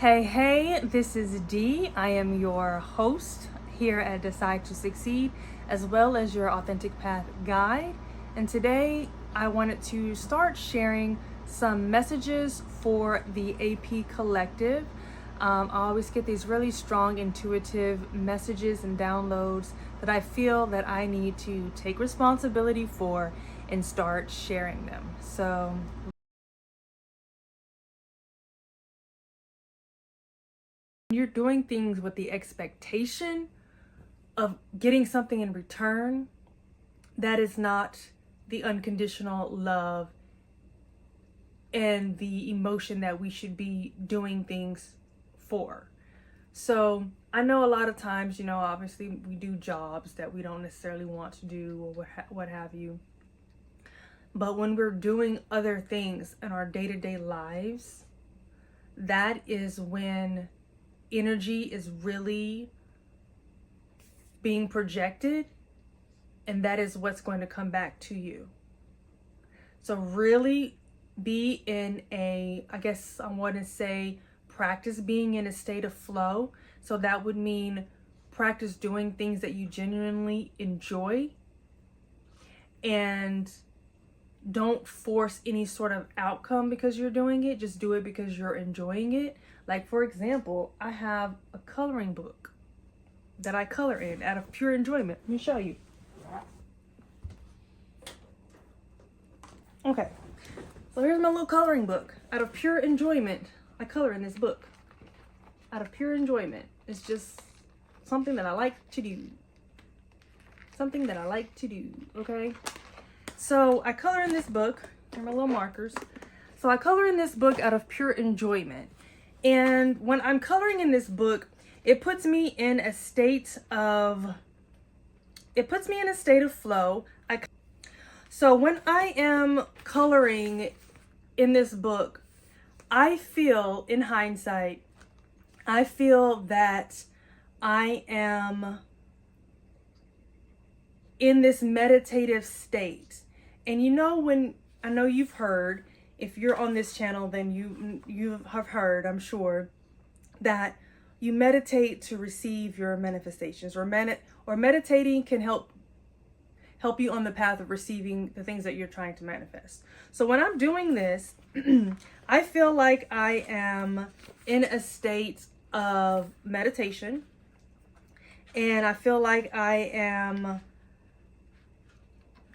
Hey, this is Dee. I am your host here at Decide to Succeed, as well as your Authentic Path guide. And today I wanted to start sharing some messages for the AP Collective. I always get these really strong, intuitive messages and downloads that I feel that I need to take responsibility for and start sharing them. So you're doing things with the expectation of getting something in return, that is not the unconditional love and the emotion that we should be doing things for. So I know a lot of times, obviously we do jobs that we don't necessarily want to do or what have you. But when we're doing other things in our day-to-day lives, that is when energy is really being projected, and that is what's going to come back to you. So really be in I guess I want to say, practice being in a state of flow. So that would mean practice doing things that you genuinely enjoy, and don't force any sort of outcome because you're doing it. Just do it because you're enjoying it. Like, for example, I have a coloring book that I color in out of pure enjoyment. Let me show you. Okay, so here's my little coloring book. Out of pure enjoyment, I color in this book. Out of pure enjoyment. It's just something that I like to do. Something that I like to do, okay? So I color in this book. Here are my little markers. So I color in this book out of pure enjoyment. And when I'm coloring in this book, it puts me in a state of flow. So when I am coloring in this book, I feel, in hindsight, that I am in this meditative state. And when I know you've heard, if you're on this channel, then you have heard, I'm sure, that you meditate to receive your manifestations, or meditating can help you on the path of receiving the things that you're trying to manifest. So when I'm doing this, I feel like I am in a state of meditation, and I feel like I am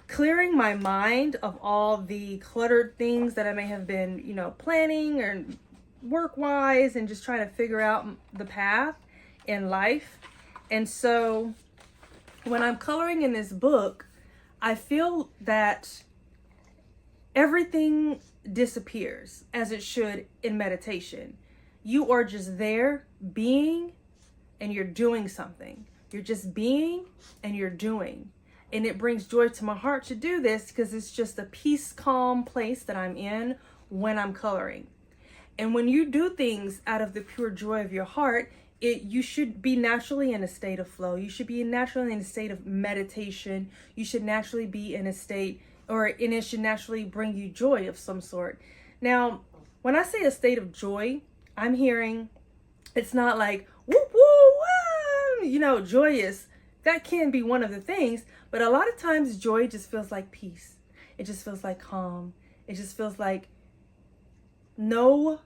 clearing my mind of all the cluttered things that I may have been, planning or work-wise, and just trying to figure out the path in life. And so when I'm coloring in this book, I feel that everything disappears, as it should in meditation. You are just there being, and you're doing something. You're just being and you're doing. And it brings joy to my heart to do this, because it's just a peace, calm place that I'm in when I'm coloring. And when you do things out of the pure joy of your heart, you should be naturally in a state of flow. You should be naturally in a state of meditation. You should naturally be in a state, and it should naturally bring you joy of some sort. Now, when I say a state of joy, I'm hearing, it's not like, whoop, whoop, whoop, joyous. That can be one of the things, but a lot of times joy just feels like peace. It just feels like calm. It just feels like no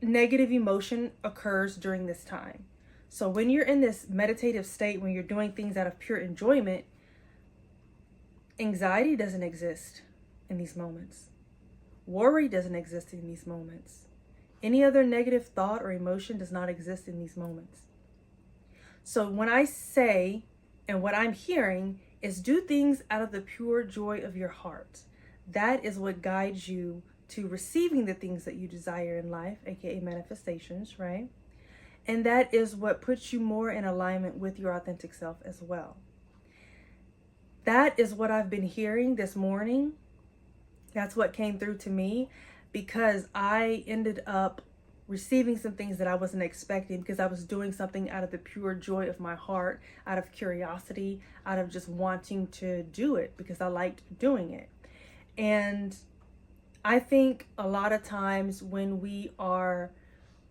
negative emotion occurs during this time. So when you're in this meditative state, when you're doing things out of pure enjoyment, anxiety doesn't exist in these moments. Worry doesn't exist in these moments. Any other negative thought or emotion does not exist in these moments. So when I say, and what I'm hearing is, do things out of the pure joy of your heart. That is what guides you to receiving the things that you desire in life, aka manifestations, right? And that is what puts you more in alignment with your authentic self as well. That is what I've been hearing this morning. That's what came through to me, because I ended up receiving some things that I wasn't expecting, because I was doing something out of the pure joy of my heart, out of curiosity, out of just wanting to do it because I liked doing it. And I think a lot of times when we are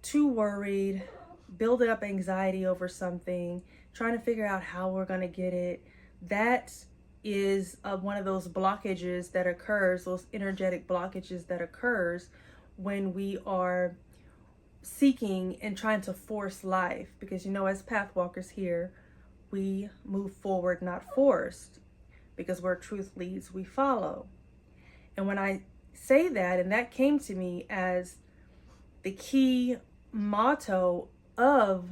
too worried, building up anxiety over something, trying to figure out how we're going to get it. That is one of those blockages that occurs, those energetic blockages that occurs when we are seeking and trying to force life. Because, you know, as path walkers here, we move forward, not forced, because where truth leads, we follow. And when I say that, and that came to me as the key motto of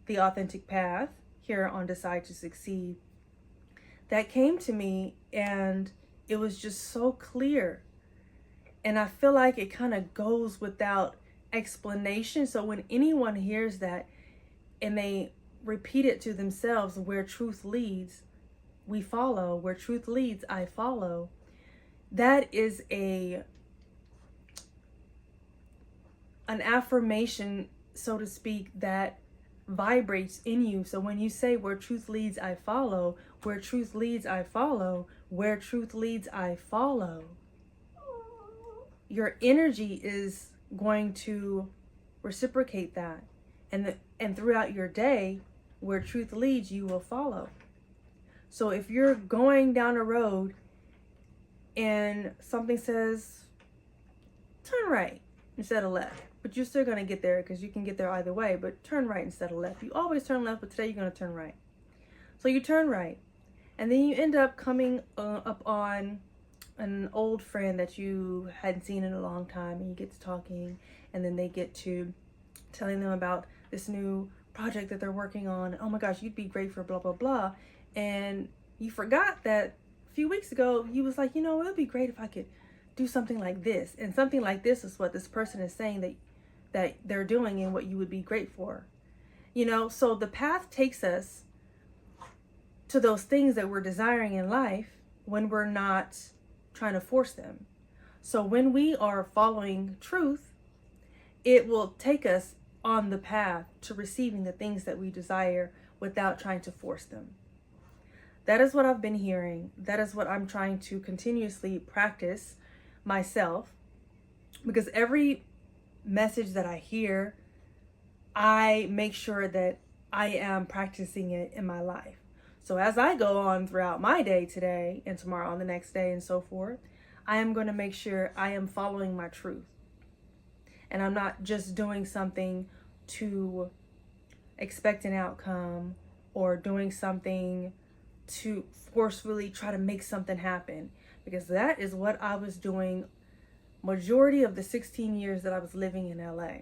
the authentic path here on Decide to Succeed, that came to me, and it was just so clear. And I feel like it kind of goes without explanation. So when anyone hears that and they repeat it to themselves, where truth leads, we follow. Where truth leads, I follow. That is an affirmation, so to speak, that vibrates in you. So when you say, where truth leads, I follow, where truth leads, I follow, where truth leads, I follow, your energy is going to reciprocate that. And throughout your day, where truth leads, you will follow. So if you're going down a road and something says, turn right instead of left, but you're still going to get there, because you can get there either way, but turn right instead of left. You always turn left, but today you're going to turn right. So you turn right, and then you end up coming up on an old friend that you hadn't seen in a long time, and you get to talking, and then they get to telling them about this new project that they're working on. Oh my gosh, you'd be great for blah, blah, blah. And you forgot that a few weeks ago, you was like, you know, it would be great if I could do something like this. And something like this is what this person is saying that they're doing and what you would be great for. You know, so the path takes us to those things that we're desiring in life when we're not trying to force them. So when we are following truth, it will take us on the path to receiving the things that we desire without trying to force them. That is what I've been hearing. That is what I'm trying to continuously practice myself, because every message that I hear, I make sure that I am practicing it in my life. So as I go on throughout my day today and tomorrow on the next day and so forth, I am going to make sure I am following my truth. And I'm not just doing something to expect an outcome or doing something to forcefully try to make something happen, because that is what I was doing majority of the 16 years that I was living in LA.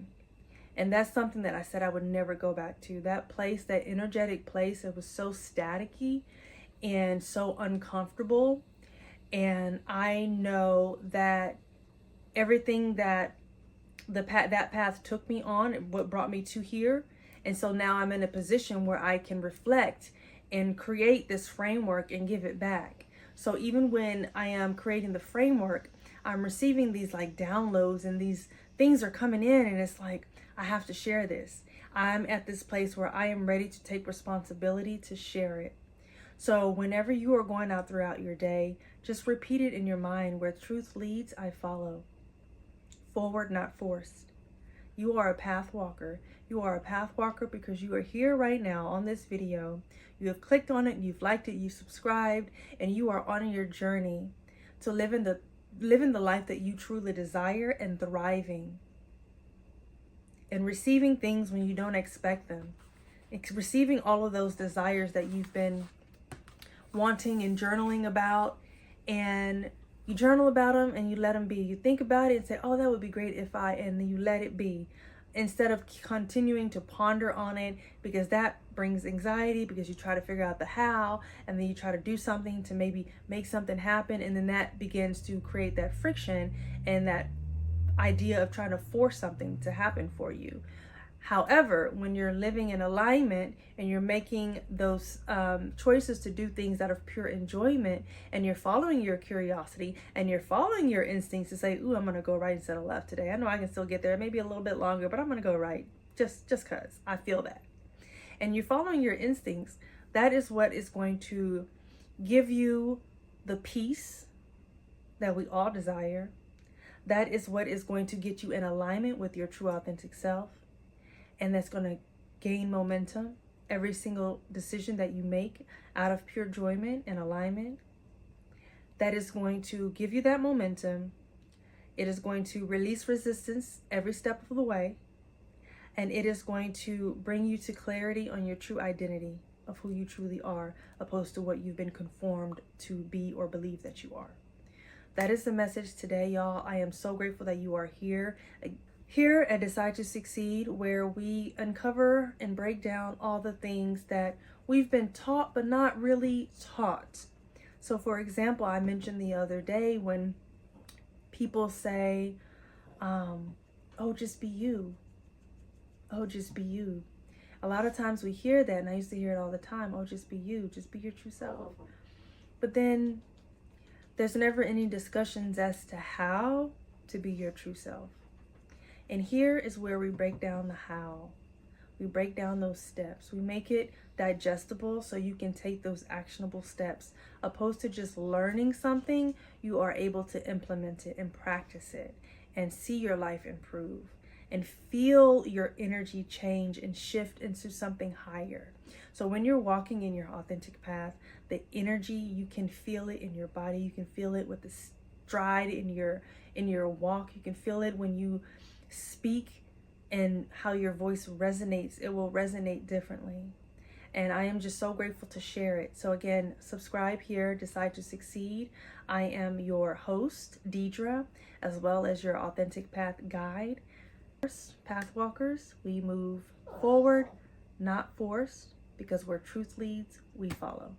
And that's something that I said I would never go back to. That place, that energetic place, it was so staticky and so uncomfortable. And I know that everything that that path took me on, what brought me to here. And so now I'm in a position where I can reflect and create this framework and give it back. So even when I am creating the framework, I'm receiving these like downloads, and these things are coming in, and it's like, I have to share this. I'm at this place where I am ready to take responsibility to share it. So whenever you are going out throughout your day, just repeat it in your mind, where truth leads, I follow. Forward, not forced. You are a path walker. You are a path walker because you are here right now on this video. You have clicked on it, you've liked it, you subscribed, and you are on your journey to living the life that you truly desire, and thriving and receiving things when you don't expect them. It's receiving all of those desires that you've been wanting and journaling about, and you journal about them and you let them be. You think about it and say, oh, that would be great if and then you let it be, instead of continuing to ponder on it, because that brings anxiety, because you try to figure out the how, and then you try to do something to maybe make something happen, and then that begins to create that friction and that idea of trying to force something to happen for you. However, when you're living in alignment and you're making those choices to do things out of pure enjoyment, and you're following your curiosity and you're following your instincts to say, ooh, I'm going to go right instead of left today. I know I can still get there, maybe a little bit longer, but I'm going to go right just because I feel that. And you're following your instincts. That is what is going to give you the peace that we all desire. That is what is going to get you in alignment with your true authentic self. and that's going to gain momentum. Every single decision that you make out of pure enjoyment and alignment, that is going to give you that momentum. It is going to release resistance every step of the way. And it is going to bring you to clarity on your true identity of who you truly are, opposed to what you've been conformed to be or believe that you are. That is the message today, y'all. I am so grateful that you are here at Decide to Succeed, where we uncover and break down all the things that we've been taught but not really taught. So for example, I mentioned the other day when people say, oh, just be you. Oh, just be you. A lot of times we hear that, and I used to hear it all the time. Oh, just be you. Just be your true self. But then there's never any discussions as to how to be your true self. And here is where we break down the how. We break down those steps. We make it digestible so you can take those actionable steps. Opposed to just learning something, you are able to implement it and practice it and see your life improve and feel your energy change and shift into something higher. So when you're walking in your authentic path, the energy, you can feel it in your body. You can feel it with the stride in your walk. You can feel it when you speak and how your voice resonates. It will resonate differently. And I am just so grateful to share it. So again, subscribe here, Decide to Succeed. I am your host, Deidre, as well as your Authentic Path Guide. Pathwalkers, we move forward, not forced, because where truth leads, we follow.